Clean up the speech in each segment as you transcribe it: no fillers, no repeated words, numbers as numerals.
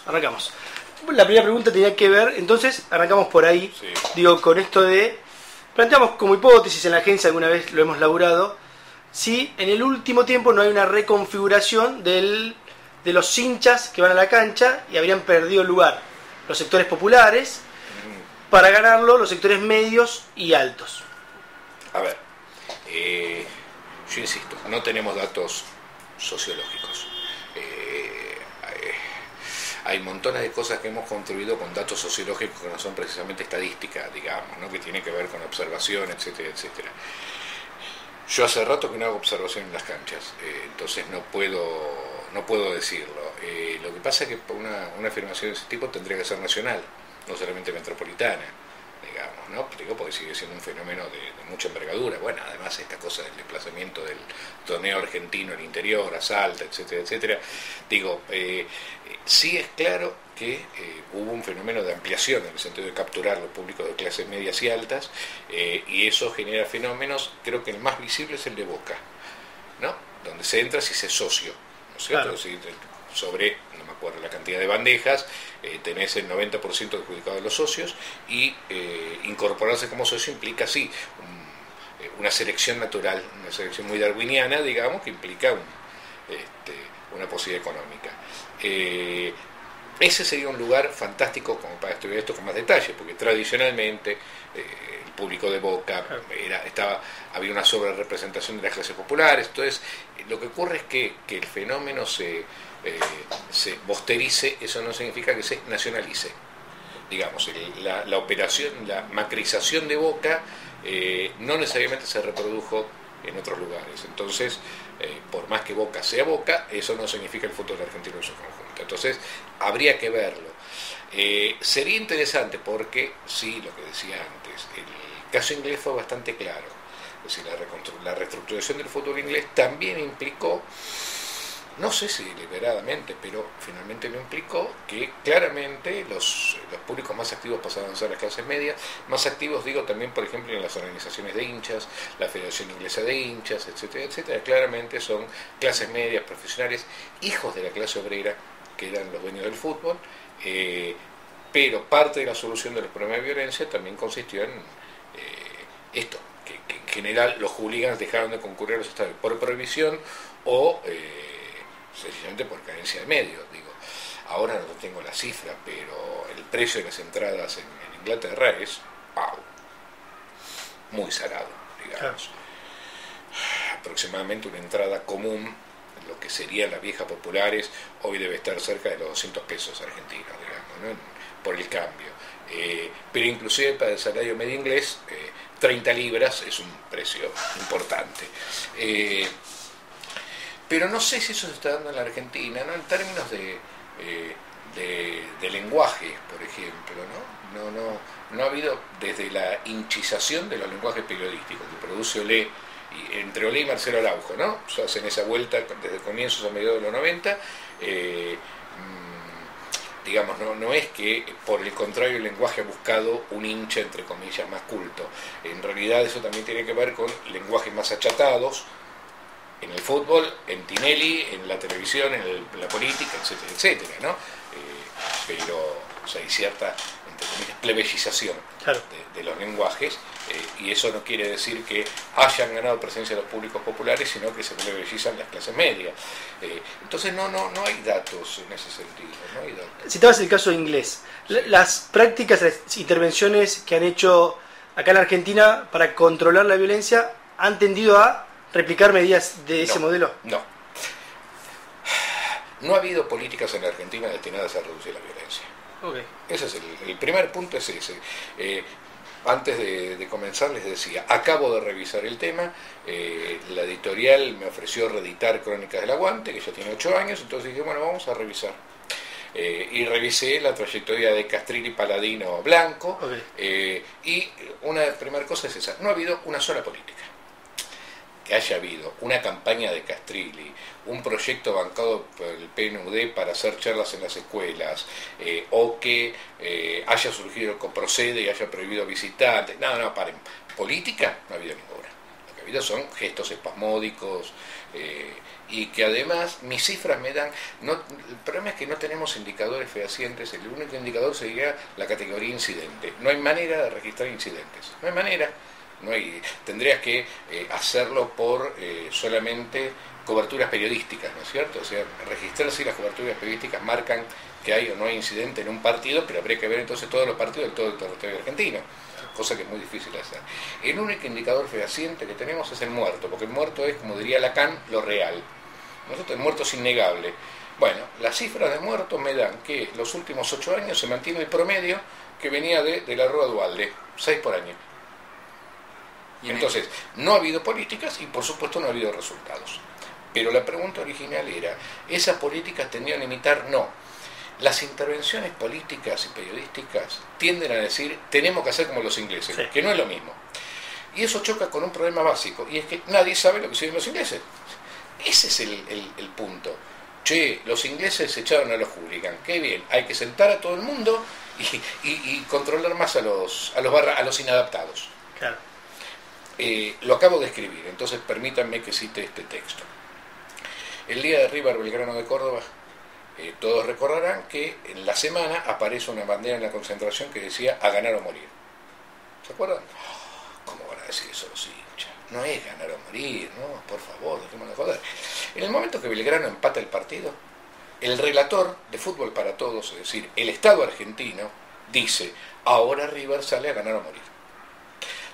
Arrancamos. La primera pregunta tenía que ver, entonces arrancamos por ahí, Sí. digo, con esto de, planteamos como hipótesis en la agencia, alguna vez lo hemos laburado, si en el último tiempo no hay una reconfiguración de los hinchas que van a la cancha y habrían perdido lugar los sectores populares, para ganarlo los sectores medios y altos. A ver, yo insisto, no tenemos datos sociológicos. Hay montones de cosas que hemos construido con datos sociológicos que no son precisamente estadísticas, digamos, ¿no? Que tienen que ver con observación, etcétera, etcétera. Yo hace rato que no hago observación en las canchas, entonces no puedo decirlo. Lo que pasa es que una afirmación de ese tipo tendría que ser nacional, no solamente metropolitana, digamos, ¿no? Digo, porque sigue siendo un fenómeno de mucha envergadura. Bueno, además esta cosa del desplazamiento del torneo argentino al interior, a Salta, etcétera, etcétera. Digo, sí es claro que hubo un fenómeno de ampliación en el sentido de capturar los públicos de clases medias y altas, y eso genera fenómenos. Creo que el más visible es el de Boca, ¿no? Donde se entra si se es socio, ¿no es cierto? Claro. Es decir, sobre, no me acuerdo la cantidad de bandejas, tenés el 90% adjudicado de los socios, y incorporarse como socio implica, sí, una selección natural, una selección muy darwiniana, digamos, que implica una posibilidad económica. Ese sería un lugar fantástico como para estudiar esto con más detalle, porque tradicionalmente el público de Boca había una sobrerepresentación de las clases populares. Entonces, lo que ocurre es que el fenómeno se posterice. Eso no significa que se nacionalice. Digamos, la operación, la macrización de Boca no necesariamente se reprodujo en otros lugares. Entonces, por más que Boca sea Boca, eso no significa el fútbol argentino en su conjunto. Entonces, habría que verlo. Sería interesante porque, sí, lo que decía antes, el caso inglés fue bastante claro. Es decir, la reestructuración del fútbol inglés también implicó, no sé si deliberadamente, pero finalmente lo implicó, que claramente los públicos más activos pasaban a ser las clases medias. Más activos, digo, también, por ejemplo, en las organizaciones de hinchas, la Federación Inglesa de Hinchas, etcétera, etcétera. Claramente son clases medias, profesionales, hijos de la clase obrera, que eran los dueños del fútbol, pero parte de la solución de los problemas de violencia también consistió en esto, que en general los hooligans dejaron de concurrir a los estadios por prohibición o sencillamente por carencia de medios. Digo, ahora no tengo la cifra, pero el precio de las entradas en Inglaterra es muy salado, digamos. Claro. Aproximadamente una entrada común, lo que serían las viejas populares, hoy debe estar cerca de los 200 pesos argentinos, digamos, ¿no? Por el cambio. Pero inclusive para el salario medio inglés, 30 libras es un precio importante. Pero no sé si eso se está dando en la Argentina, ¿no? En términos de lenguaje, por ejemplo, ¿no? No ha habido, desde la hinchización de los lenguajes periodísticos que produce Olé, y entre Olé y Marcelo Araujo, ¿no? O sea, hacen esa vuelta desde comienzos a mediados de los 90, digamos, no es que por el contrario el lenguaje ha buscado un hincha, entre comillas, más culto. En realidad eso también tiene que ver con lenguajes más achatados, en el fútbol, en Tinelli, en la televisión, en la política, etcétera, etcétera, ¿no? Pero o sea, hay cierta, entre comillas, plebeyización, claro, de los lenguajes, y eso no quiere decir que hayan ganado presencia de los públicos populares, sino que se plebeyizan las clases medias. Entonces no hay datos en ese sentido, no hay datos. Citabas el caso inglés. Sí. Las prácticas, las intervenciones que han hecho acá en Argentina para controlar la violencia han tendido a replicar medidas de ese modelo. No ha habido políticas en la Argentina destinadas a reducir la violencia. Okay. Ese es el primer punto, es ese. Antes de comenzar les decía, acabo de revisar el tema, la editorial me ofreció reeditar Crónicas del Aguante, que ya tiene 8 años, entonces dije, bueno, vamos a revisar. Y revisé la trayectoria de Castrilli, Paladino, Blanco, okay. Y una primera cosa es esa, no ha habido una sola política. Que haya habido una campaña de Castrilli, un proyecto bancado por el PNUD para hacer charlas en las escuelas, o que haya surgido el Coprocede y haya prohibido visitantes. No, paren. Política no ha habido ninguna. Lo que ha vida son gestos espasmódicos, y que además mis cifras me dan... el problema es que no tenemos indicadores fehacientes, el único indicador sería la categoría incidente. No hay manera de registrar incidentes, no hay manera. Tendrías que hacerlo por solamente coberturas periodísticas, ¿no es cierto? O sea, registrar si las coberturas periodísticas marcan que hay o no hay incidente en un partido, pero habría que ver entonces todos los partidos de todo el territorio argentino, cosa que es muy difícil hacer. El único indicador fehaciente que tenemos es el muerto, porque el muerto es, como diría Lacan, lo real. Nosotros, el muerto es innegable. Bueno, las cifras de muertos me dan que los últimos 8 años se mantiene el promedio que venía de la Rúa Duhalde, 6 por año. Entonces, no ha habido políticas y por supuesto no ha habido resultados. Pero la pregunta original era, ¿esas políticas tendrían a imitar? No. Las intervenciones políticas y periodísticas tienden a decir, tenemos que hacer como los ingleses, sí, que no es lo mismo. Y eso choca con un problema básico, y es que nadie sabe lo que hicieron los ingleses. Ese es el punto. Che, los ingleses echaron a los hooligans, qué bien, hay que sentar a todo el mundo y controlar más a los inadaptados. Claro. Lo acabo de escribir, entonces permítanme que cite este texto. El día de River Belgrano de Córdoba, todos recordarán que en la semana aparece una bandera en la concentración que decía a ganar o morir. ¿Se acuerdan? ¿Cómo van a decir eso los hinchas? No es ganar o morir, no, por favor, dejémonos de joder. En el momento que Belgrano empata el partido, el relator de Fútbol para Todos, es decir, el Estado argentino, dice, ahora River sale a ganar o morir.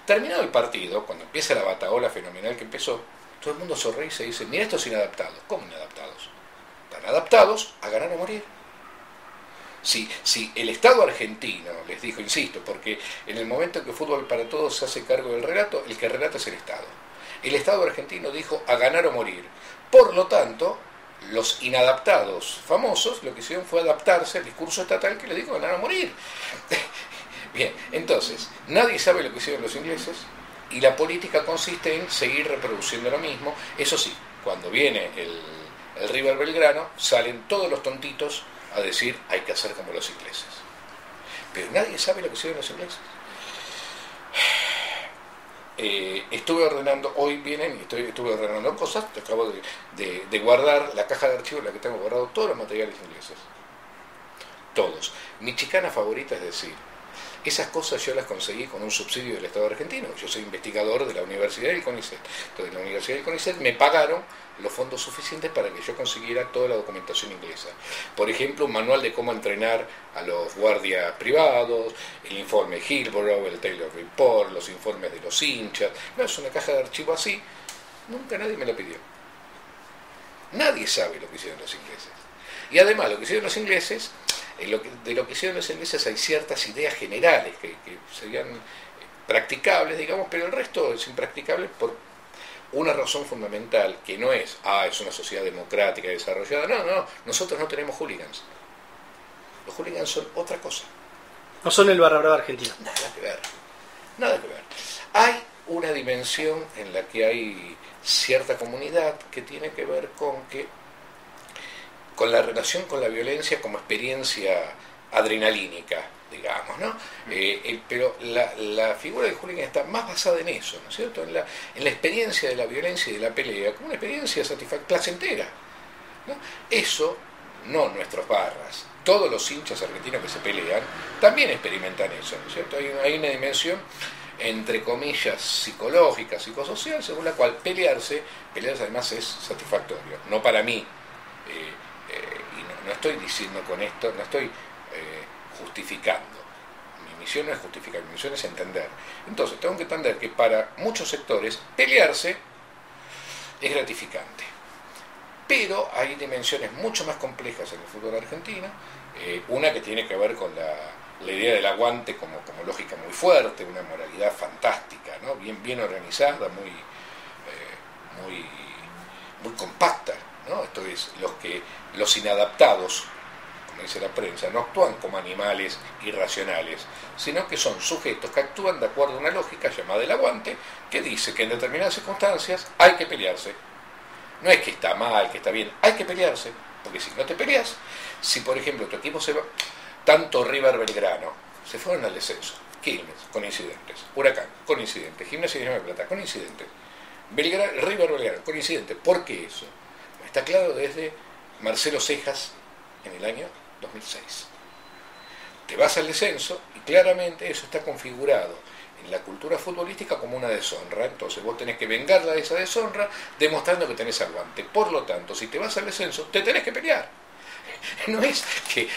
Terminado el partido, cuando empieza la batahola fenomenal que empezó, todo el mundo sonríe y se dice, mira estos inadaptados. ¿Cómo inadaptados? Están adaptados a ganar o morir. Si el Estado argentino, les dijo, insisto, porque en el momento en que Fútbol para Todos se hace cargo del relato, el que relata es el Estado. El Estado argentino dijo a ganar o morir. Por lo tanto, los inadaptados famosos lo que hicieron fue adaptarse al discurso estatal que le dijo ganar o morir. Bien, entonces, nadie sabe lo que hicieron los ingleses y la política consiste en seguir reproduciendo lo mismo. Eso sí, cuando viene el River Belgrano, salen todos los tontitos a decir hay que hacer como los ingleses. Pero nadie sabe lo que hicieron los ingleses. Estuve ordenando, hoy vienen y estuve ordenando cosas, acabo de guardar la caja de archivos en la que tengo guardado todos los materiales ingleses. Todos. Mi chicana favorita es decir, esas cosas yo las conseguí con un subsidio del Estado argentino. Yo soy investigador de la Universidad del CONICET. Entonces, en la Universidad del CONICET me pagaron los fondos suficientes para que yo consiguiera toda la documentación inglesa. Por ejemplo, un manual de cómo entrenar a los guardias privados, el informe Hillborough, el Taylor Report, los informes de los hinchas. No, es una caja de archivo así. Nunca nadie me la pidió. Nadie sabe lo que hicieron los ingleses. Y además, lo que hicieron los ingleses... de lo que hicieron los ingleses hay ciertas ideas generales que serían practicables, digamos, pero el resto es impracticable por una razón fundamental, que no es, es una sociedad democrática y desarrollada. No, nosotros no tenemos hooligans. Los hooligans son otra cosa. No son el barra brava argentino. Nada que ver. Hay una dimensión en la que hay cierta comunidad que tiene que ver con la relación con la violencia como experiencia adrenalínica, digamos, ¿no? Pero la figura del hooligan está más basada en eso, ¿no es cierto? En la experiencia de la violencia y de la pelea, como una experiencia placentera, ¿no? Eso, no nuestros barras, todos los hinchas argentinos que se pelean también experimentan eso, ¿no es cierto? Hay una dimensión, entre comillas, psicológica, psicosocial, según la cual pelearse además es satisfactorio, no para mí. Y no estoy diciendo con esto, no estoy justificando. Mi misión no es justificar, mi misión es entender. Entonces, tengo que entender que para muchos sectores pelearse es gratificante. Pero hay dimensiones mucho más complejas en el fútbol argentino. Una que tiene que ver con la idea del aguante como lógica muy fuerte, una moralidad fantástica, ¿no? bien organizada, muy compacta, ¿no? Esto es, los inadaptados, como dice la prensa, no actúan como animales irracionales, sino que son sujetos que actúan de acuerdo a una lógica llamada el aguante, que dice que en determinadas circunstancias hay que pelearse. No es que está mal, que está bien, hay que pelearse, porque si no te peleas, si por ejemplo tu equipo se va, tanto River Belgrano, se fueron al descenso, Quilmes, con incidentes, Huracán, con incidentes, Gimnasia de Plata, con incidentes, River Belgrano, coincidente. ¿Por qué eso? Está claro desde Marcelo Cejas en el año 2006. Te vas al descenso y claramente eso está configurado en la cultura futbolística como una deshonra. Entonces vos tenés que vengarla de esa deshonra demostrando que tenés aguante. Por lo tanto, si te vas al descenso, te tenés que pelear. No es que,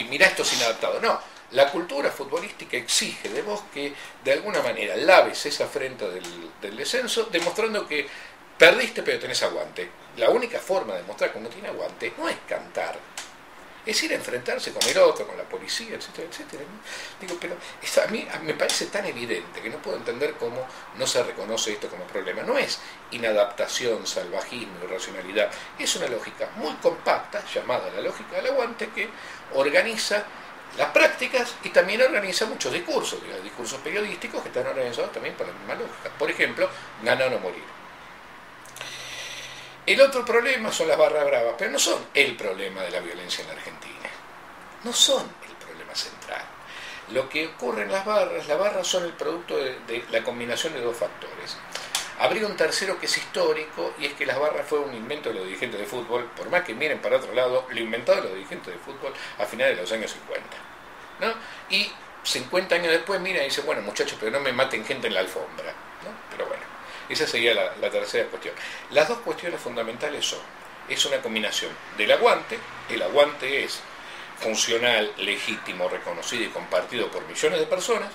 mirá, esto es inadaptado. No, la cultura futbolística exige de vos que de alguna manera laves esa afrenta del descenso, demostrando que perdiste pero tenés aguante. La única forma de demostrar que uno tiene aguante no es cantar, es ir a enfrentarse con el otro, con la policía, etcétera, etcétera, ¿no? Digo, pero a mí me parece tan evidente que no puedo entender cómo no se reconoce esto como problema. No es inadaptación, salvajismo, irracionalidad. Es una lógica muy compacta, llamada la lógica del aguante, que organiza las prácticas y también organiza muchos discursos, discursos periodísticos que están organizados también por la misma lógica. Por ejemplo, ganar o morir. El otro problema son las barras bravas, pero no son el problema de la violencia en la Argentina. No son el problema central. Lo que ocurre en las barras son el producto de la combinación de dos factores. Habría un tercero que es histórico, y es que las barras fue un invento de los dirigentes de fútbol, por más que miren para otro lado, lo inventaron los dirigentes de fútbol a finales de los años 50. ¿No? Y 50 años después miran y dicen, bueno muchachos, pero no me maten gente en la alfombra, ¿no? Pero bueno. Esa sería la tercera cuestión. Las dos cuestiones fundamentales es una combinación del aguante. El aguante es funcional, legítimo, reconocido y compartido por millones de personas.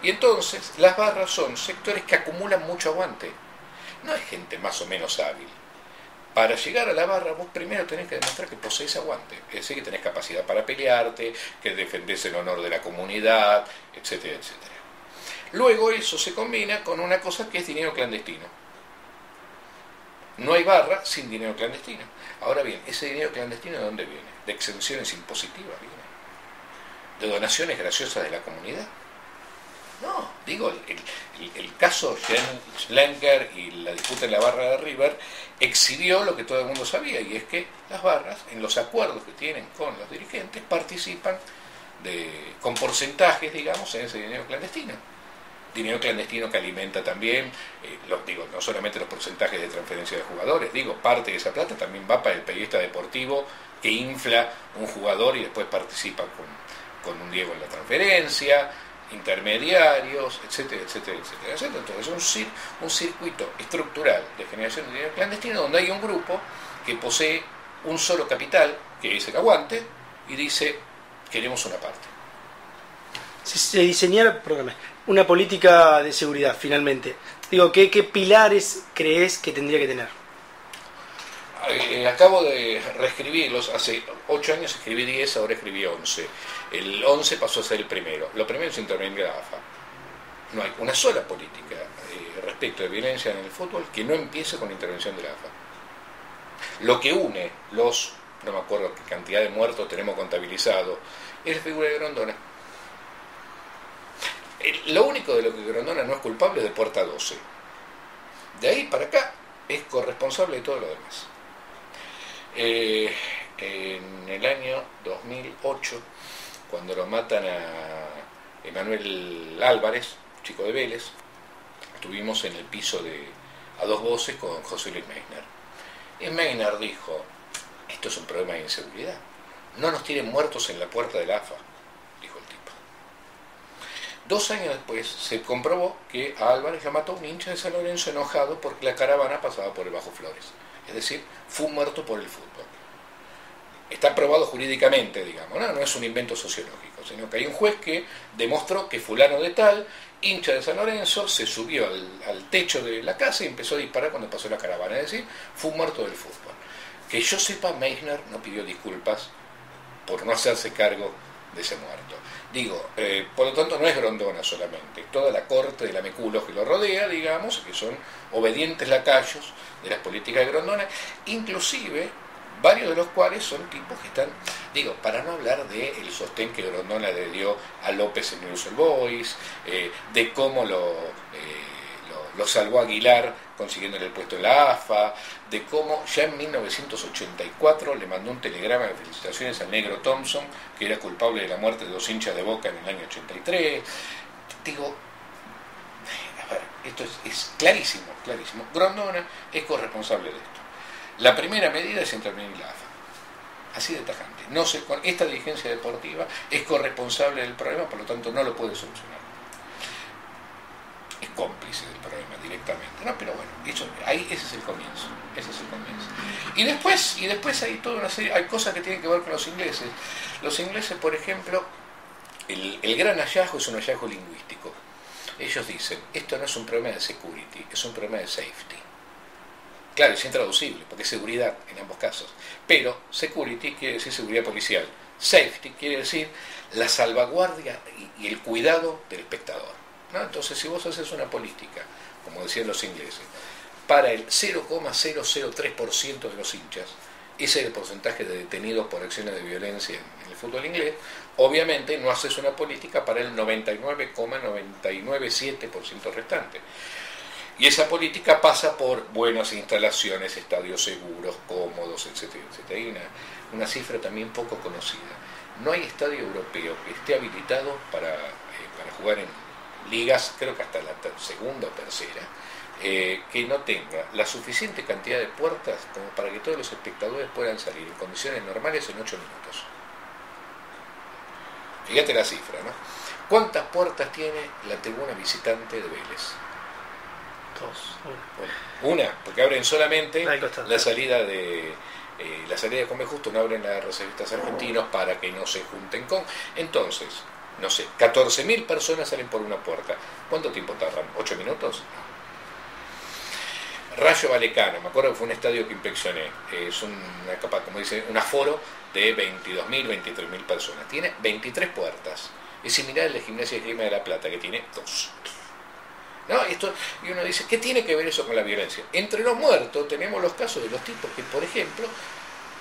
Y entonces las barras son sectores que acumulan mucho aguante. No es gente más o menos hábil. Para llegar a la barra vos primero tenés que demostrar que poseés aguante. Es decir, que tenés capacidad para pelearte, que defendés el honor de la comunidad, etcétera, etcétera. Luego eso se combina con una cosa que es dinero clandestino. No hay barra sin dinero clandestino. Ahora bien, ¿ese dinero clandestino de dónde viene? ¿De exenciones impositivas viene? ¿De donaciones graciosas de la comunidad? No, digo, el caso Schlenker y la disputa en la barra de River exhibió lo que todo el mundo sabía, y es que las barras, en los acuerdos que tienen con los dirigentes, participan con porcentajes, digamos, en ese dinero clandestino. Dinero clandestino que alimenta también, no solamente los porcentajes de transferencia de jugadores, parte de esa plata también va para el periodista deportivo que infla un jugador y después participa con un Diego en la transferencia, intermediarios, etcétera, etcétera, etcétera, etcétera. Entonces es un circuito estructural de generación de dinero clandestino donde hay un grupo que posee un solo capital, que es el aguante, y dice, queremos una parte. Si se diseñara una política de seguridad, finalmente, ¿qué pilares crees que tendría que tener? Acabo de reescribirlos. Hace 8 años escribí 10, ahora escribí 11. El 11 pasó a ser el primero. Lo primero es intervenir la AFA. No hay una sola política respecto de violencia en el fútbol que no empiece con la intervención de la AFA. Lo que une no me acuerdo qué cantidad de muertos tenemos contabilizado, es la figura de Grondona. Lo único de lo que Grondona no es culpable es de Puerta 12. De ahí para acá es corresponsable de todo lo demás. En el año 2008, cuando lo matan a Emanuel Álvarez, chico de Vélez, estuvimos en el piso a dos voces con José Luis Meissner. Y Meissner dijo, esto es un problema de inseguridad. No nos tienen muertos en la puerta del AFA, dijo el tipo. 2 años después se comprobó que a Álvarez lo mató un hincha de San Lorenzo enojado porque la caravana pasaba por el Bajo Flores. Es decir, fue muerto por el fútbol. Está probado jurídicamente, digamos, no es un invento sociológico, sino que hay un juez que demostró que fulano de tal, hincha de San Lorenzo, se subió al techo de la casa y empezó a disparar cuando pasó la caravana. Es decir, fue un muerto del fútbol. Que yo sepa, Meissner no pidió disculpas por no hacerse cargo de ese muerto. Por lo tanto, no es Grondona solamente, toda la corte de la Meculos que lo rodea, digamos, que son obedientes lacayos de las políticas de Grondona, inclusive varios de los cuales son tipos que están, para no hablar del sostén que Grondona le dio a López en News All Boys, de cómo lo salvó Aguilar consiguiéndole el puesto en la AFA, de cómo ya en 1984 le mandó un telegrama de felicitaciones al negro Thompson, que era culpable de la muerte de 2 hinchas de Boca en el año 83. esto es clarísimo, clarísimo. Grondona es corresponsable de esto. La primera medida es intervenir la AFA. Así de tajante. No sé, con esta dirigencia deportiva es corresponsable del problema, por lo tanto no lo puede solucionar. Es cómplice del problema directamente, ¿no? Pero bueno, ese es el comienzo. Ese es el comienzo. Y después hay toda una serie, hay cosas que tienen que ver con los ingleses. Los ingleses, por ejemplo, el gran hallazgo es un hallazgo lingüístico. Ellos dicen, esto no es un problema de security, es un problema de safety. Claro, es intraducible, porque es seguridad en ambos casos. Pero security quiere decir seguridad policial. Safety quiere decir la salvaguardia y el cuidado del espectador, ¿no? Entonces, si vos haces una política, como decían los ingleses, para el 0,003% de los hinchas, ese es el porcentaje de detenidos por acciones de violencia en el fútbol inglés, obviamente no haces una política para el 99,997% restante. Y esa política pasa por buenas instalaciones, estadios seguros, cómodos, etcétera, etcétera. Hay una cifra también poco conocida. No hay estadio europeo que esté habilitado para jugar en ligas, creo que hasta la segunda o tercera, que no tenga la suficiente cantidad de puertas como para que todos los espectadores puedan salir en condiciones normales en 8 minutos. Fíjate la cifra, ¿no? ¿Cuántas puertas tiene la tribuna visitante de Vélez? Una, porque abren solamente la salida de Come Justo, no abren la de reservistas argentinos para que no se junten con. Entonces, no sé, 14.000 personas salen por una puerta. ¿Cuánto tiempo tardan? ¿8 minutos? Rayo Vallecano, me acuerdo que fue un estadio que inspeccioné, es una capa, como dice, un aforo de 22.000, 23.000 personas. Tiene 23 puertas. Es similar al de Gimnasia y Esgrima de La Plata, que tiene 2. ¿No? Y uno dice, ¿qué tiene que ver eso con la violencia? Entre los muertos tenemos los casos de los tipos que, por ejemplo,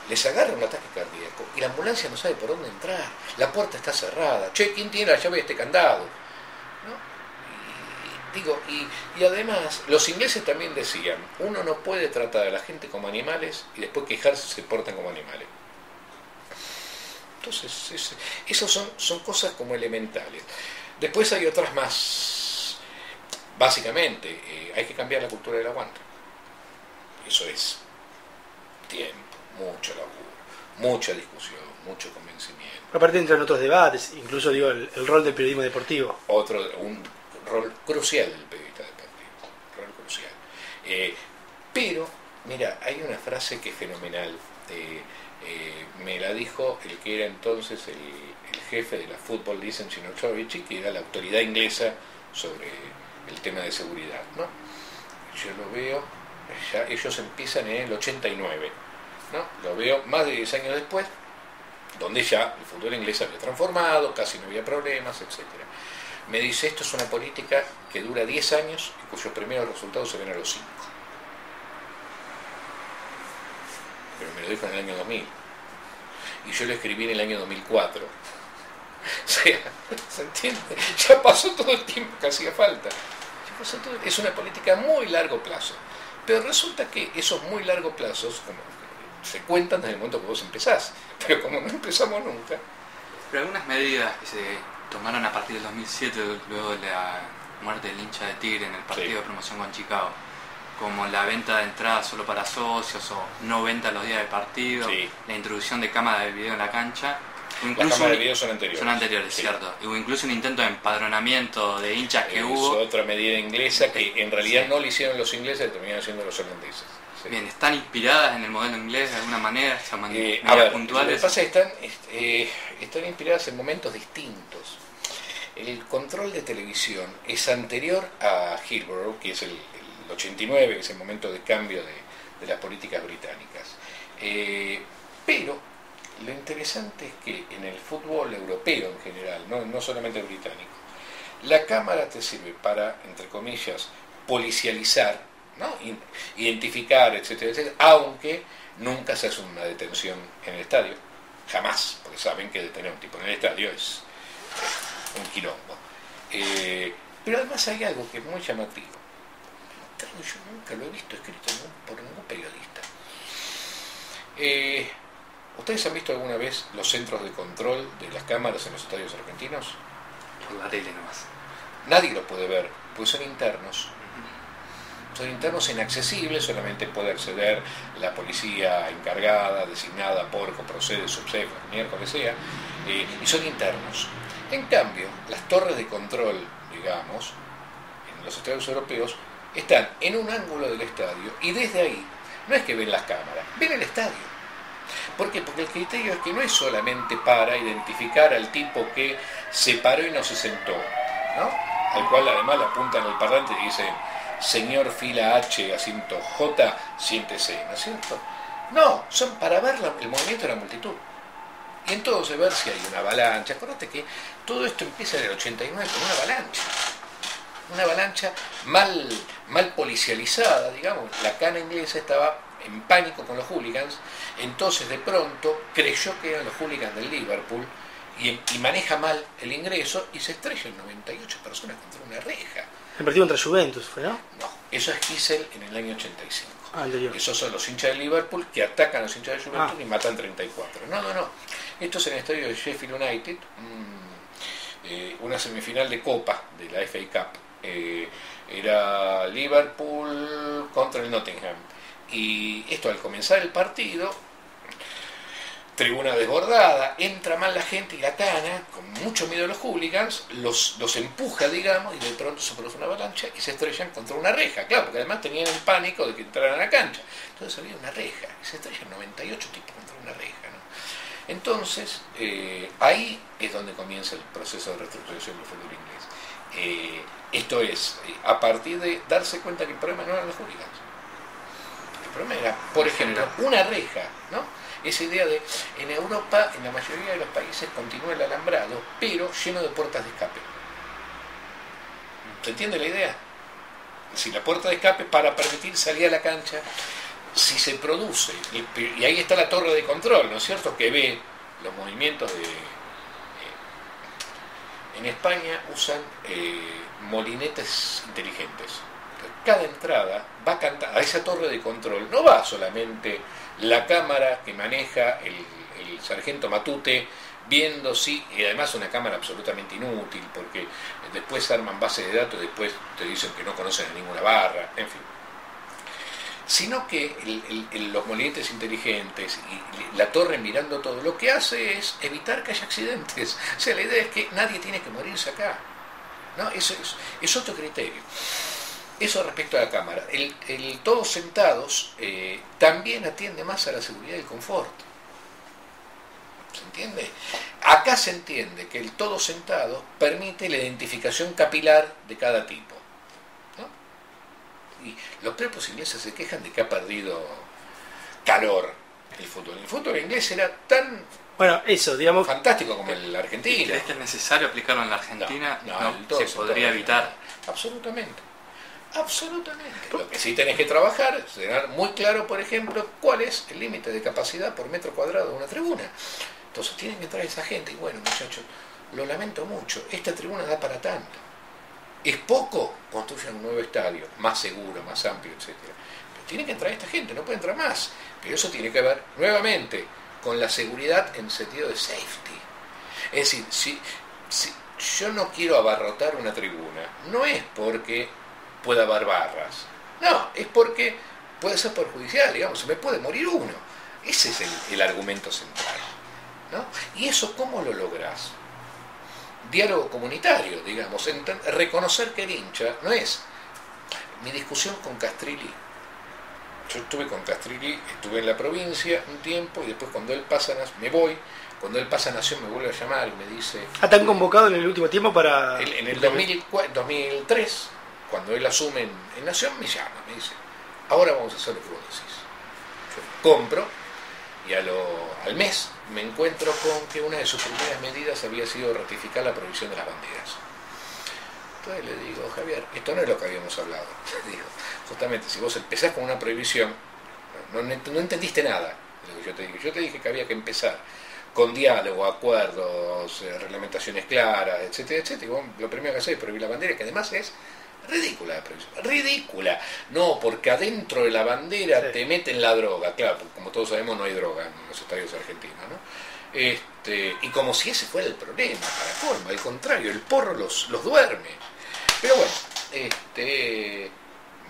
les agarra un ataque cardíaco y la ambulancia no sabe por dónde entrar, la puerta está cerrada, che, ¿quién tiene la llave de este candado? ¿No? Y además, los ingleses también decían, uno no puede tratar a la gente como animales y después quejarse si se portan como animales. Entonces, esas son cosas como elementales. Después hay otras más. Básicamente, hay que cambiar la cultura del aguante. Eso es tiempo, mucho laburo, mucha discusión, mucho convencimiento. Aparte entran otros debates, incluso digo el rol del periodismo deportivo. Un rol crucial del periodista deportivo, rol crucial. Pero, mira, hay una frase que es fenomenal. Me la dijo el que era entonces el jefe de la Football League, Chinochovici, que era la autoridad inglesa sobre el tema de seguridad, ¿no? Yo lo veo, ya ellos empiezan en el 89, ¿no? Lo veo más de 10 años después, donde ya el fútbol inglés había transformado, casi no había problemas, etc. Me dice, esto es una política que dura 10 años y cuyos primeros resultados se ven a los 5. Pero me lo dijo en el año 2000. Y yo lo escribí en el año 2004. O sea, ¿se entiende? Ya pasó todo el tiempo que hacía falta. Es una política a muy largo plazo. Pero resulta que esos muy largos plazos se cuentan desde el momento que vos empezás. Pero como no empezamos nunca. Pero algunas medidas que se tomaron a partir del 2007, luego de la muerte del hincha de Tigre en el partido de promoción con Chicago, como la venta de entradas solo para socios o no venta los días de partido, la introducción de cámaras de video en la cancha. Las cámaras de video son anteriores. Son anteriores, cierto. Hubo incluso un intento de empadronamiento de hinchas que hubo. Es otra medida inglesa que en realidad no lo hicieron los ingleses, terminaron siendo los holandeses. Bien, ¿están inspiradas en el modelo inglés de alguna manera? Puntuales. Lo que pasa es que están inspiradas en momentos distintos. El control de televisión es anterior a Hillsborough, que es el 89, que es el momento de cambio de las políticas británicas. Pero lo interesante es que en el fútbol europeo en general, no solamente el británico, la cámara te sirve para, entre comillas, policializar, ¿no? Identificar, etcétera, etcétera, aunque nunca se hace una detención en el estadio, jamás, porque saben que detener a un tipo en el estadio es un quilombo. Pero además hay algo que es muy llamativo. Yo nunca lo he visto escrito por ningún periodista. ¿Ustedes han visto alguna vez los centros de control de las cámaras en los estadios argentinos? Por la tele nomás. Nadie los puede ver, porque son internos. Son internos inaccesibles, solamente puede acceder la policía encargada, designada por Coprocede, Subsef, miércoles sea, y son internos. En cambio, las torres de control, digamos, en los estadios europeos, están en un ángulo del estadio y desde ahí no es que ven las cámaras, ven el estadio. ¿Por qué? Porque el criterio es que no es solamente para identificar al tipo que se paró y no se sentó, ¿no? Al cual además le apuntan al parlante y dicen: señor fila H, asiento J, siéntese, ¿no es cierto? No, son para ver el movimiento de la multitud. Y entonces ver si hay una avalancha. Acuérdate que todo esto empieza en el 89 con una avalancha. Una avalancha mal policializada, digamos. La cana inglesa estaba en pánico con los hooligans, entonces de pronto creyó que eran los hooligans del Liverpool y maneja mal el ingreso y se estrellan 98 personas contra una reja. El partido contra Juventus fue, ¿no? No, eso es Kissel en el año 85. Anterior. Esos son los hinchas de Liverpool que atacan a los hinchas de Juventus y matan 34. No. Esto es en el estadio de Sheffield United, una semifinal de Copa de la FA Cup. Era Liverpool contra el Nottingham. Y esto, al comenzar el partido, tribuna desbordada, entra mal la gente y la cana, con mucho miedo a los hooligans, los empuja, digamos, y de pronto se produce una avalancha y se estrellan contra una reja, claro, porque además tenían el pánico de que entraran a la cancha. Entonces había una reja, y se estrellan 98 tipos contra una reja, ¿no? Entonces, ahí es donde comienza el proceso de reestructuración del fútbol inglés. Esto es, a partir de darse cuenta que el problema no eran los hooligans. El problema era, por ejemplo, una reja, ¿no? Esa idea de, en Europa, en la mayoría de los países, continúa el alambrado, pero lleno de puertas de escape. ¿Se entiende la idea? Si la puerta de escape para permitir salir a la cancha, si se produce, y ahí está la torre de control, ¿no es cierto?, que ve los movimientos de... En España usan molinetes inteligentes. Cada entrada va a cantar a esa torre de control, no va solamente la cámara que maneja el sargento Matute viendo si, y además una cámara absolutamente inútil, porque después arman base de datos, después te dicen que no conocen a ninguna barra, en fin. Sino que los molinetes inteligentes y la torre mirando todo, lo que hace es evitar que haya accidentes. O sea, la idea es que nadie tiene que morirse acá, ¿no? Eso es otro criterio. Eso respecto a la cámara. El todos sentados también atiende más a la seguridad y el confort. ¿Se entiende? Acá se entiende que el todos sentados permite la identificación capilar de cada tipo, ¿no? Y los propios ingleses se quejan de que ha perdido calor el fútbol. El fútbol inglés era tan... Bueno, eso, digamos... fantástico como el argentino. ¿Crees que es necesario aplicarlo en la Argentina? No, se podría evitar. Absolutamente. Lo que sí tenés que trabajar es tener muy claro, por ejemplo, cuál es el límite de capacidad por metro cuadrado de una tribuna. Entonces tienen que entrar esa gente y bueno, muchachos, lo lamento mucho, esta tribuna da para tanto. Es poco, construyan un nuevo estadio, más seguro, más amplio, etc. Pero tiene que entrar esta gente, no puede entrar más. Pero eso tiene que ver, nuevamente, con la seguridad en sentido de safety. Es decir, si yo no quiero abarrotar una tribuna, no es porque pueda haber barras, no, es porque puede ser perjudicial, digamos, se me puede morir uno. Ese es el argumento central, ¿no? ¿Y eso cómo lo lográs? Diálogo comunitario, digamos, reconocer que el hincha no es... Mi discusión con Castrilli, yo estuve con Castrilli, estuve en la provincia un tiempo y después cuando él pasa, me voy, cuando él pasa a Nación me vuelve a llamar y me dice... ¿Te han convocado en el último tiempo para...? En el 2003, cuando él asume en Nación, me llama, me dice, ahora vamos a hacer lo que vos decís. Yo compro y al mes me encuentro con que una de sus primeras medidas había sido ratificar la prohibición de las banderas. Entonces le digo, Javier, esto no es lo que habíamos hablado. Le digo, justamente, si vos empezás con una prohibición, no entendiste nada de lo que yo te dije. Yo te dije que había que empezar con diálogo, acuerdos, reglamentaciones claras, etcétera, etcétera. Y vos lo primero que hacés es prohibir la bandera, que además es ridícula la prohibición. Ridícula. No, porque adentro de la bandera sí. Te meten la droga. Claro, como todos sabemos no hay droga en los estadios argentinos, ¿no? Y como si ese fuera el problema, para colmo, al contrario, el porro los duerme. Pero bueno,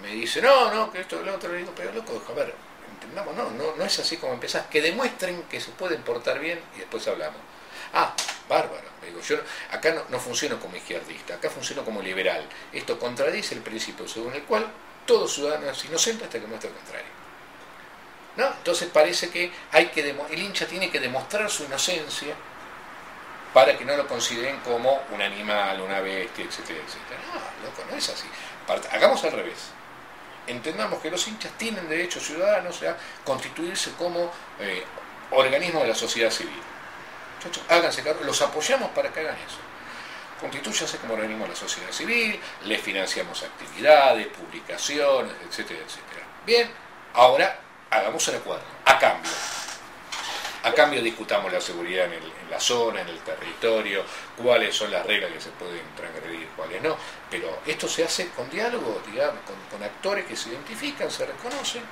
me dice, no, que esto, lo otro, le digo, pero loco, a ver, entendamos, no es así como empezás, que demuestren que se pueden portar bien y después hablamos. Bárbaro, le digo, yo acá no funciono como izquierdista, acá funciono como liberal. Esto contradice el principio según el cual todo ciudadano es inocente hasta que muestre el contrario. ¿No? Entonces parece que el hincha tiene que demostrar su inocencia para que no lo consideren como un animal, una bestia, etcétera, etcétera. No, loco, no es así. Hagamos al revés. Entendamos que los hinchas tienen derecho ciudadanos a constituirse como organismo de la sociedad civil. Muchachos, háganse cargo, los apoyamos para que hagan eso. Constitúyanse como organismo de la sociedad civil, les financiamos actividades, publicaciones, etcétera, etcétera. Bien, ahora hagamos el acuerdo, a cambio discutamos la seguridad en la zona, en el territorio, cuáles son las reglas que se pueden transgredir, cuáles no, pero esto se hace con diálogo, digamos, con actores que se identifican, se reconocen.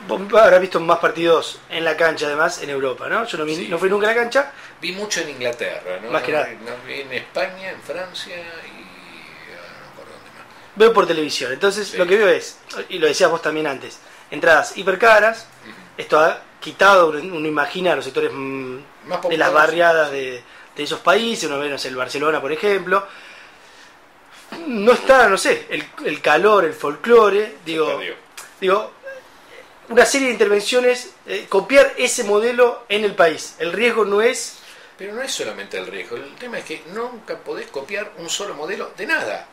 Vos habrás visto más partidos en la cancha, además, en Europa, ¿no? Yo no fui nunca a la cancha. Vi mucho en Inglaterra, ¿no? Más que nada. No, vi en España, en Francia y no recuerdo dónde más. Veo por televisión, entonces lo que veo es, y lo decías vos también antes, entradas hipercaras. Esto ha quitado, uno imagina los sectores de las barriadas de esos países, uno ve, no sé, el Barcelona, por ejemplo. No está, no sé, el calor, el folclore, digo, una serie de intervenciones, copiar ese modelo en el país. El riesgo no es... Pero no es solamente el riesgo, el tema es que nunca podés copiar un solo modelo de nada.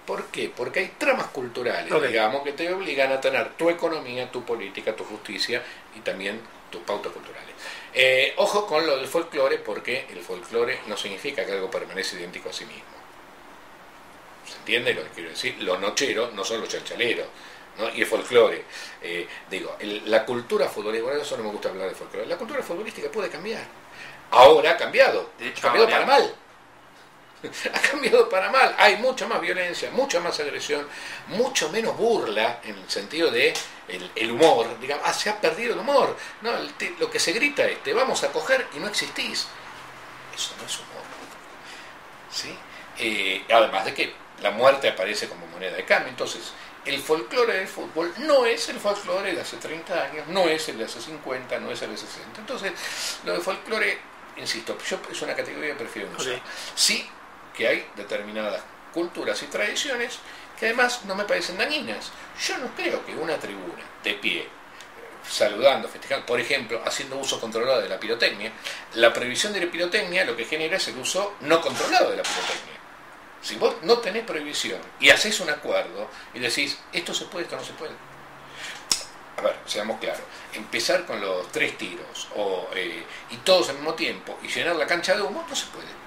¿Por qué? Porque hay tramas culturales, digamos, que te obligan a tener tu economía, tu política, tu justicia y también tus pautas culturales. Ojo con lo del folclore, porque el folclore no significa que algo permanece idéntico a sí mismo. ¿Se entiende lo que quiero decir? Los nocheros no son los chalchaleros, ¿no? Y el folclore, la cultura futbolística, bueno, eso no me gusta hablar de folclore, la cultura futbolística puede cambiar. Ahora ha cambiado, de hecho, ha cambiado para mal. Ha cambiado para mal, hay mucha más violencia, mucha más agresión, mucho menos burla en el sentido de el humor, digamos, se ha perdido el humor, ¿no? Lo que se grita es, te vamos a coger y no existís. Eso no es humor, ¿sí? Además de que la muerte aparece como moneda de cambio, entonces el folclore del fútbol no es el folclore de hace 30 años, no es el de hace 50, no es el de 60, entonces lo de folclore, insisto, yo es una categoría que prefiero no usar. Sí, que hay determinadas culturas y tradiciones que además no me parecen dañinas. Yo no creo que una tribuna de pie, saludando, festejando, por ejemplo, haciendo uso controlado de la pirotecnia, la prohibición de la pirotecnia lo que genera es el uso no controlado de la pirotecnia. Si vos no tenés prohibición y hacés un acuerdo y decís, esto se puede, esto no se puede. A ver, seamos claros, empezar con los 3 tiros y todos al mismo tiempo y llenar la cancha de humo, no se puede.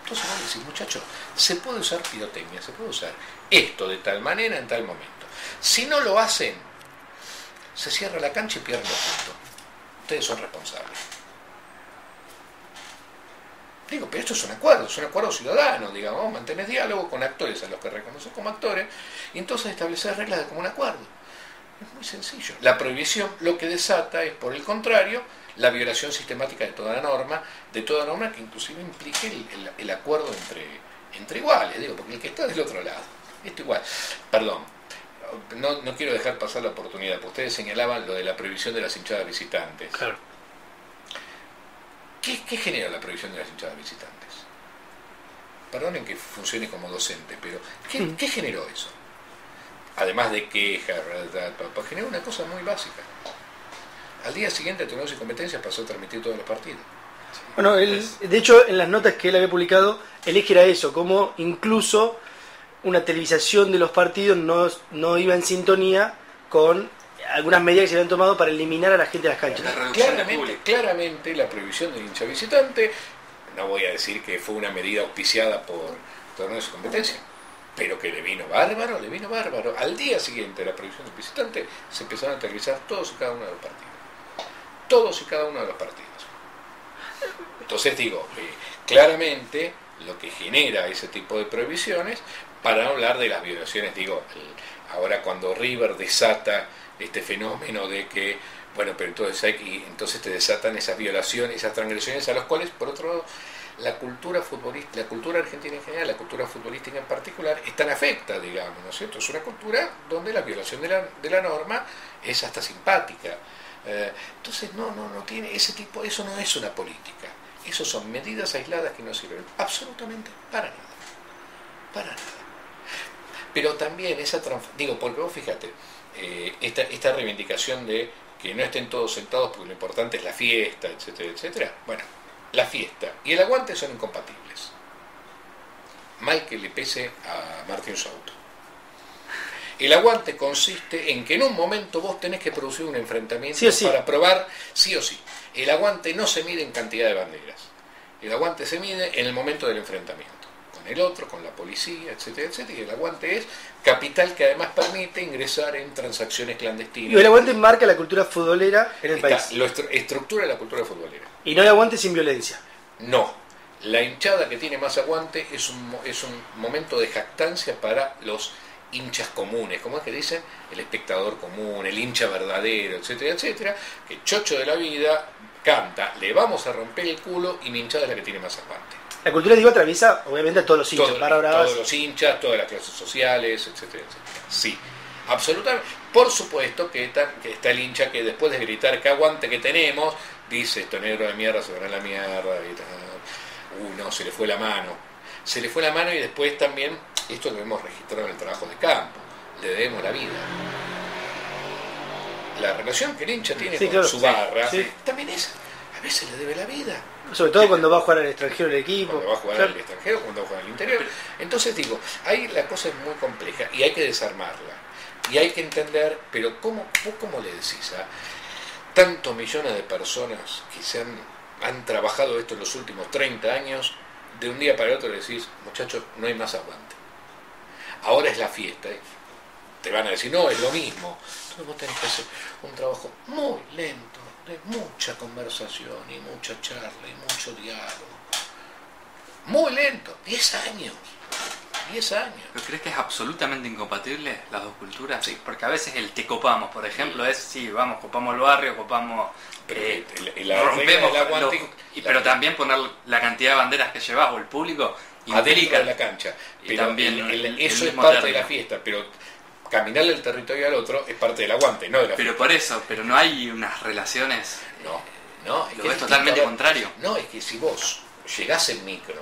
Entonces vos decís, muchachos, se puede usar pirotecnia, se puede usar esto de tal manera en tal momento. Si no lo hacen, se cierra la cancha y pierden los puntos. Ustedes son responsables. Digo, pero esto es un acuerdo ciudadano, digamos, vos mantenés diálogo con actores a los que reconoces como actores y entonces establecer reglas de común acuerdo. Es muy sencillo. La prohibición lo que desata es, por el contrario, la violación sistemática de toda norma que inclusive implique el acuerdo entre iguales, digo, porque el que está del otro lado, esto igual. Perdón, no quiero dejar pasar la oportunidad, porque ustedes señalaban lo de la prohibición de las hinchadas visitantes. Claro. ¿Qué genera la prohibición de las hinchadas visitantes? Perdonen que funcione como docente, pero ¿qué generó eso? Además de quejas, generó una cosa muy básica. Al día siguiente, Torneos y Competencias pasó a transmitir todos los partidos. Bueno, de hecho, en las notas que él había publicado, el eje era eso, como incluso una televisación de los partidos no iba en sintonía con algunas medidas que se habían tomado para eliminar a la gente de las canchas. Claramente la prohibición del hincha visitante, no voy a decir que fue una medida auspiciada por Torneos y Competencias, pero que le vino bárbaro. Al día siguiente de la prohibición del visitante se empezaron a televisar todos y cada uno de los partidos. Entonces digo, claramente lo que genera ese tipo de prohibiciones, para no hablar de las violaciones, ahora cuando River desata este fenómeno de que, bueno, pero entonces te desatan esas violaciones, esas transgresiones a los cuales, por otro lado, la cultura futbolística, la cultura argentina en general, la cultura futbolística en particular, es tan afecta, digamos, ¿no es cierto? Es una cultura donde la violación de la norma es hasta simpática. Entonces no tiene ese tipo, eso no es una política. Eso son medidas aisladas que no sirven absolutamente para nada. Para nada. Pero también porque vos fíjate, esta reivindicación de que no estén todos sentados porque lo importante es la fiesta, etcétera, etcétera. Bueno, la fiesta y el aguante son incompatibles. Mal que le pese a Martín Souto. El aguante consiste en que en un momento vos tenés que producir un enfrentamiento para probar sí o sí. El aguante no se mide en cantidad de banderas. El aguante se mide en el momento del enfrentamiento. Con el otro, con la policía, etcétera, etcétera. Y el aguante es capital que además permite ingresar en transacciones clandestinas. Y el aguante marca la cultura futbolera en el país. Lo estructura la cultura futbolera. Y no hay aguante sin violencia. No. La hinchada que tiene más aguante es un momento de jactancia para los hinchas comunes, como es que dicen, el espectador común, el hincha verdadero, etcétera, etcétera, que chocho de la vida canta, le vamos a romper el culo y mi hinchada es la que tiene más aguante. La cultura, digo, atraviesa obviamente a todos los hinchas, todos los hinchas, todas las clases sociales, etcétera, etcétera. Sí, absolutamente. Por supuesto que está el hincha que después de gritar qué aguante que tenemos, dice esto negro de mierda, se verá la mierda, y no, se le fue la mano. Se le fue la mano y después también, esto lo hemos registrado en el trabajo de campo, le debemos la vida. La relación que el hincha tiene con su barra, también a veces le debe la vida. Sobre todo cuando va a jugar al extranjero el equipo. Cuando va a jugar al extranjero, cuando va a jugar al interior. Entonces digo, ahí la cosa es muy compleja y hay que desarmarla. Y hay que entender, pero vos cómo le decís a tantos millones de personas que han trabajado esto en los últimos 30 años, de un día para el otro le decís, muchachos, no hay más aguante. Ahora es la fiesta. Te van a decir, no, es lo mismo. Entonces vos tenés que hacer un trabajo muy lento, de mucha conversación y mucha charla y mucho diálogo. Muy lento, 10 años. 10 años. ¿Pero crees que es absolutamente incompatible las dos culturas? Sí. Porque a veces el te copamos, por ejemplo, es, sí, vamos, copamos el barrio, copamos... rompemos, pero también poner la cantidad de banderas que llevas o el público adentro de la cancha. Pero y también eso es parte de la fiesta, pero caminarle el territorio al otro es parte del aguante, no de la fiesta. Pero por eso, pero no hay unas relaciones... No, lo ves totalmente contrario. No, es que si vos llegás en micro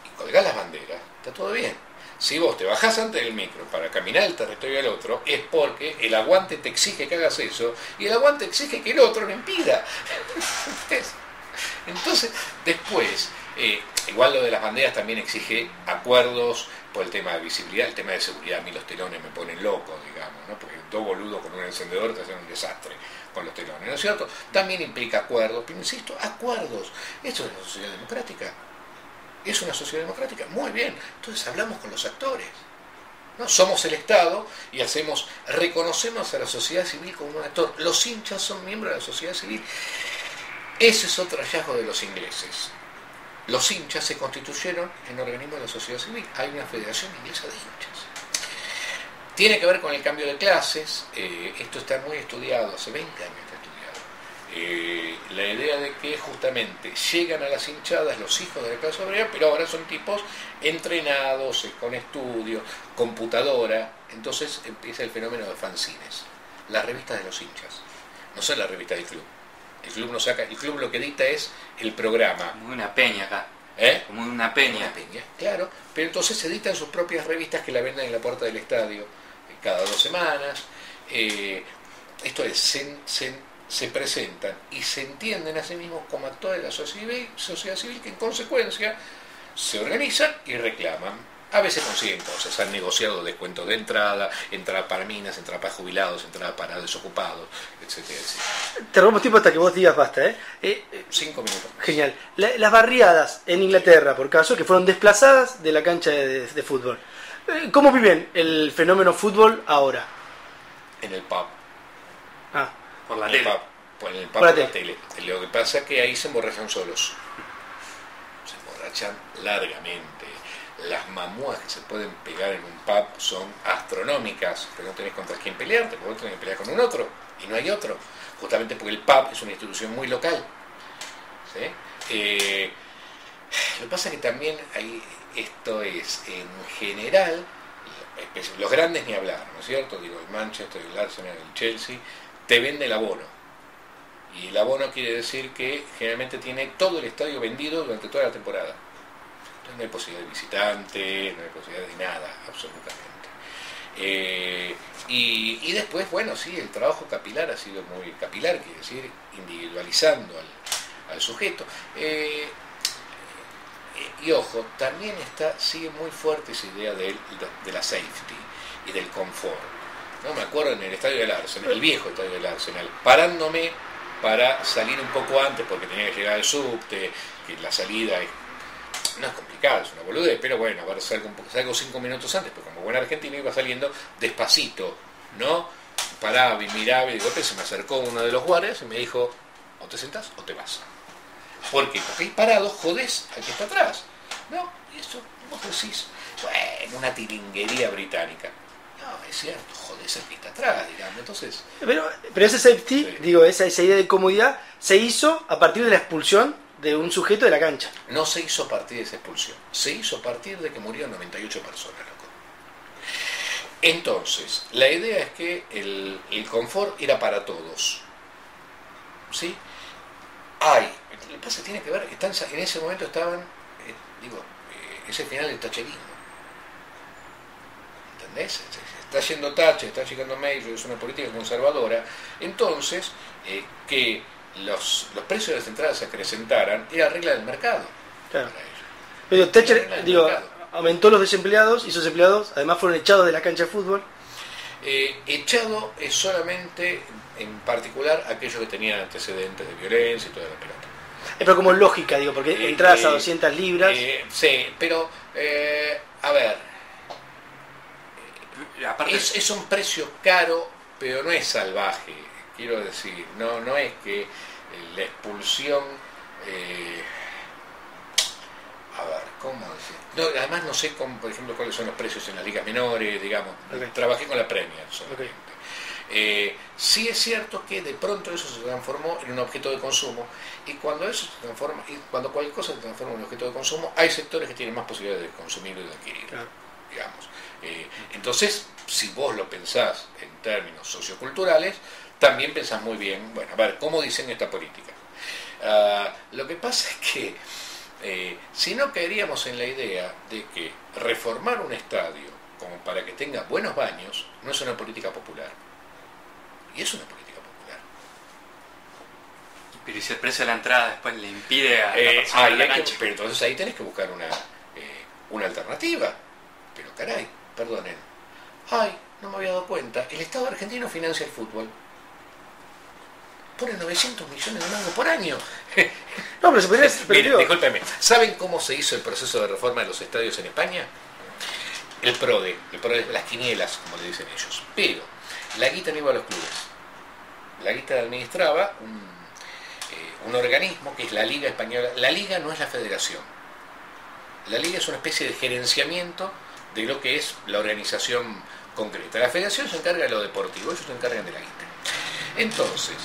y colgás las banderas, está todo bien. Si vos te bajás antes del micro para caminar el territorio al otro, es porque el aguante te exige que hagas eso y el aguante exige que el otro lo impida. Entonces, después, igual lo de las banderas también exige acuerdos por el tema de visibilidad, el tema de seguridad. A mí los telones me ponen loco, digamos, ¿no? Porque dos boludos con un encendedor te hacen un desastre con los telones, ¿no es cierto? También implica acuerdos, pero insisto, acuerdos. Esto es una sociedad democrática. ¿Es una sociedad democrática? Muy bien. Entonces hablamos con los actores, ¿no? Somos el Estado y reconocemos a la sociedad civil como un actor. Los hinchas son miembros de la sociedad civil. Ese es otro hallazgo de los ingleses. Los hinchas se constituyeron en organismos de la sociedad civil. Hay una federación inglesa de hinchas. Tiene que ver con el cambio de clases. Esto está muy estudiado, hace 20 años está estudiado. La idea de que justamente llegan a las hinchadas los hijos de la clase obrera, pero ahora son tipos entrenados, con estudios, computadora. Entonces empieza el fenómeno de fanzines, las revistas de los hinchas. No son las revistas del club. El club no saca, el club lo que dicta es el programa. Como una peña acá. Como una peña. Una peña, claro. Pero entonces se editan sus propias revistas que la venden en la puerta del estadio cada 2 semanas. Esto es, se presentan y se entienden a sí mismos como actores de la sociedad civil que en consecuencia se organizan y reclaman. A veces consiguen cosas, han negociado descuentos de entrada para minas, entrada para jubilados, entrada para desocupados, etcétera, etcétera. Te robamos tiempo hasta que vos digas basta, 5 minutos. Genial. Las barriadas en Inglaterra, por caso, que fueron desplazadas de la cancha de fútbol. ¿Cómo viven el fenómeno fútbol ahora? En el pub. Por la tele. En el pub por la tele. Lo que pasa es que ahí se emborrachan solos. Se emborrachan largamente. Las mamúas que se pueden pegar en un pub son astronómicas, pero no tenés contra quién pelearte, porque vos tenés que pelear con un otro, y no hay otro, justamente porque el pub es una institución muy local. ¿Sí? pasa es que también esto es, en general, los grandes ni hablar, ¿no es cierto? Digo, el Manchester, el Arsenal, el Chelsea, te vende el abono. Y el abono quiere decir que generalmente tiene todo el estadio vendido durante toda la temporada. Entonces no hay posibilidad de visitante, no hay posibilidad de nada, absolutamente. Y después, bueno, sí, el trabajo capilar ha sido muy capilar, quiere decir, individualizando al sujeto. Y ojo, también sigue muy fuerte esa idea de la safety y del confort. ¿No? Me acuerdo en el estadio del Arsenal, el viejo estadio del Arsenal, parándome para salir un poco antes porque tenía que llegar al subte, que la salida no es complicada, es una boludez, pero bueno, ahora salgo 5 minutos antes, porque como buen argentino iba saliendo despacito, ¿no? Paraba y miraba y de golpe se me acercó uno de los guardias y me dijo, o te sentás o te vas. ¿Por qué? Porque ahí parado jodés al que está atrás. No, y eso vos decís, bueno, una tiringuería británica. No, es cierto, jodés al que está atrás, digamos. Entonces. Pero ese safety, sí. digo, esa idea de comodidad, se hizo a partir de la expulsión de un sujeto de la cancha. No se hizo a partir de esa expulsión, se hizo a partir de que murieron 98 personas, loco. Entonces, la idea es que el confort era para todos. ¿Sí? Lo que pasa es que tiene que ver, en ese momento estaban, ese final del tacherismo. ¿Entendés? Está yendo Thatcher, está llegando Major, es una política conservadora. Entonces, que los precios de las entradas se acrecentaran era regla del mercado. Claro. Pero Thatcher, aumentó los desempleados y esos empleados además fueron echados de la cancha de fútbol. Echado es solamente, en particular, aquellos que tenían antecedentes de violencia y toda la pelota. Pero como lógica, digo, porque entradas a 200 libras. Sí, pero, a ver, aparte, es un precio caro, pero no es salvaje. Quiero decir, no es que la expulsión, a ver, ¿cómo decir? No, además no sé, por ejemplo, cuáles son los precios en las ligas menores, digamos. Okay. Trabajé con la Premier solamente. Okay. Sí es cierto que de pronto eso se transformó en un objeto de consumo, y cuando eso se transforma, y cuando cualquier cosa se transforma en un objeto de consumo, hay sectores que tienen más posibilidades de consumir y de adquirir, claro. Digamos. Entonces, si vos lo pensás en términos socioculturales, también pensás muy bien, bueno, a ver, ¿cómo diseño esta política? Lo que pasa es que si no caeríamos en la idea de que reformar un estadio como para que tenga buenos baños no es una política popular. Y es una política popular. Pero ¿y si el precio de la entrada después le impide a la persona de la cancha? Pero entonces ahí tenés que buscar una alternativa. Pero caray, perdonen. No me había dado cuenta. El Estado argentino financia el fútbol. Pone 900 millones de mangos por año. No, pero se podría... Miren, discúlpeme. ¿Saben cómo se hizo el proceso de reforma de los estadios en España? El PRODE, las quinielas, como le dicen ellos. Pero la guita no iba a los clubes. La guita la administraba un organismo que es la Liga Española. La Liga no es la federación. La Liga es una especie de gerenciamiento de lo que es la organización concreta. La federación se encarga de lo deportivo, ellos se encargan de la guita. Entonces,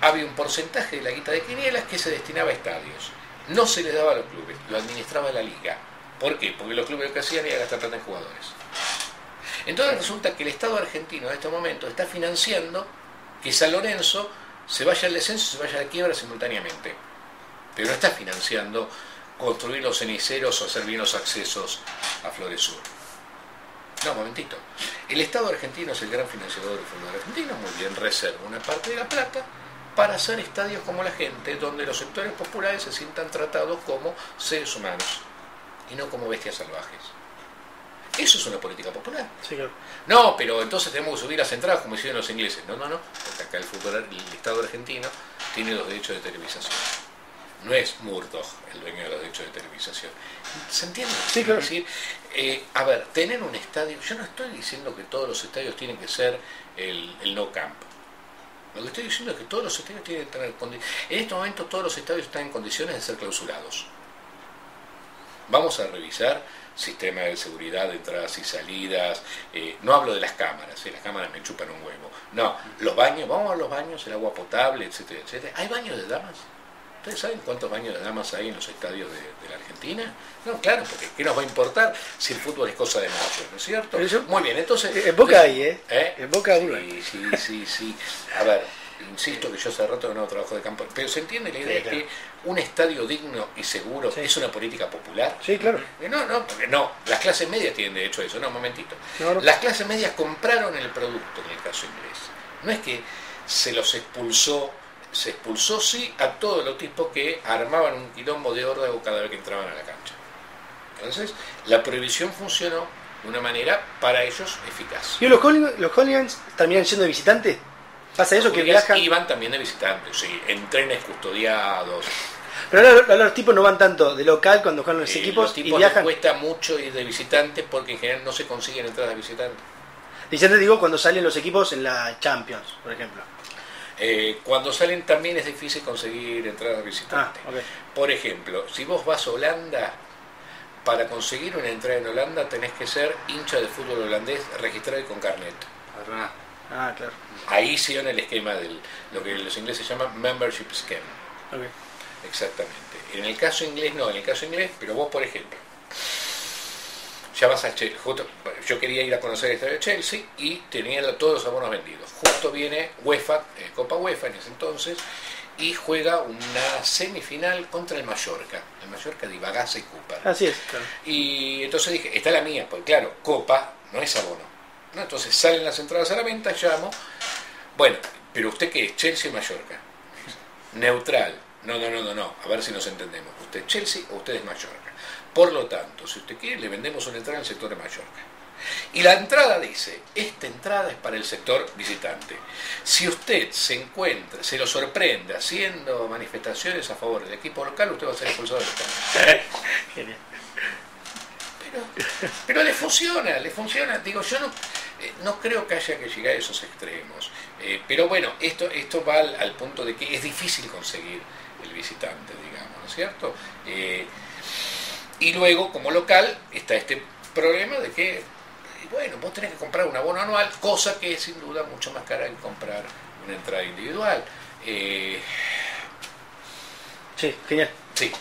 había un porcentaje de la guita de quinielas que se destinaba a estadios. No se le daba a los clubes, lo administraba la Liga. ¿Por qué? Porque los clubes lo que hacían era gastar plata en jugadores. Entonces resulta que el Estado argentino en este momento está financiando que San Lorenzo se vaya al descenso y se vaya a la quiebra simultáneamente. Pero no está financiando construir los ceniceros o hacer bien los accesos a Flores Sur. No, momentito. El Estado argentino es el gran financiador del fútbol argentino, muy bien, reserva una parte de la plata para hacer estadios como la gente, donde los sectores populares se sientan tratados como seres humanos y no como bestias salvajes. Eso es una política popular. Sí, claro. No, pero entonces tenemos que subir las entradas como hicieron los ingleses. No, porque acá el Estado argentino tiene los derechos de televisación. No es Murdoch el dueño de los derechos de televisación. ¿Se entiende? Sí, claro. Es decir, a ver, tener un estadio, yo no estoy diciendo que todos los estadios tienen que ser el no camp. Lo que estoy diciendo es que todos los estadios tienen que tener condiciones. En este momento todos los estadios están en condiciones de ser clausurados. Vamos a revisar sistema de seguridad de entradas y salidas. No hablo de las cámaras, las cámaras me chupan un huevo. No, los baños, vamos a los baños, el agua potable, etcétera, etcétera. ¿Hay baños de damas? ¿Ustedes saben cuántos baños de damas hay en los estadios de la Argentina? No, claro, porque ¿qué nos va a importar si el fútbol es cosa de machos, ¿no es cierto? Muy bien, entonces... En Boca hay, ¿eh? En Boca uno. Sí. A ver, insisto que yo hace rato que no trabajo de campo, pero se entiende la idea que un estadio digno y seguro es una política popular. Sí, claro. Porque no, las clases medias tienen derecho a eso, no, un momentito. No. Las clases medias compraron el producto en el caso inglés. No es que se los expulsó, se expulsó sí a todos los tipos que armaban un quilombo de órdago cada vez que entraban a la cancha. Entonces, la prohibición funcionó de una manera para ellos eficaz. ¿Y los hooligans terminan siendo de visitantes? ¿Pasa eso, que viajan? Iban también de visitantes, sí, en trenes custodiados. Pero ahora los tipos no van tanto de local cuando juegan los equipos los tipos y viajan. les cuesta mucho ir de visitantes porque en general no se consiguen entradas de visitantes. Visitantes digo cuando salen los equipos en la Champions, por ejemplo. Cuando salen también es difícil conseguir entradas de visitantes. Okay. Por ejemplo, si vos vas a Holanda, para conseguir una entrada en Holanda tenés que ser hincha de fútbol holandés registrado y con carnet. Claro. Ahí sí en el esquema de lo que los ingleses llaman membership scheme. Okay. Exactamente. En el caso inglés no, en el caso inglés, pero vos por ejemplo, ya vas a Chelsea, yo quería ir a conocer el estadio de Chelsea y tenía todos los abonos vendidos. Justo viene UEFA, Copa UEFA en ese entonces, y juega una semifinal contra el Mallorca de Ibagaza y Cooper. Así es, claro. Y entonces dije, está la mía, porque claro, Copa no es abono, ¿no? Entonces salen las entradas a la venta, llamo, bueno, pero usted qué es, Chelsea o Mallorca, neutral, no, a ver si nos entendemos, usted es Chelsea o usted es Mallorca, por lo tanto, si usted quiere le vendemos una entrada en el sector de Mallorca. Y la entrada dice, esta entrada es para el sector visitante. Si usted se encuentra, se lo sorprende haciendo manifestaciones a favor del equipo local, usted va a ser expulsado del estadio. Genial. Pero le funciona. Digo, yo no creo que haya que llegar a esos extremos. Pero bueno, esto va al punto de que es difícil conseguir el visitante, digamos, ¿no es cierto? Y luego, como local, está este problema de que, bueno, vos tenés que comprar un abono anual, cosa que es sin duda mucho más cara que comprar una entrada individual. Sí, genial. Sí.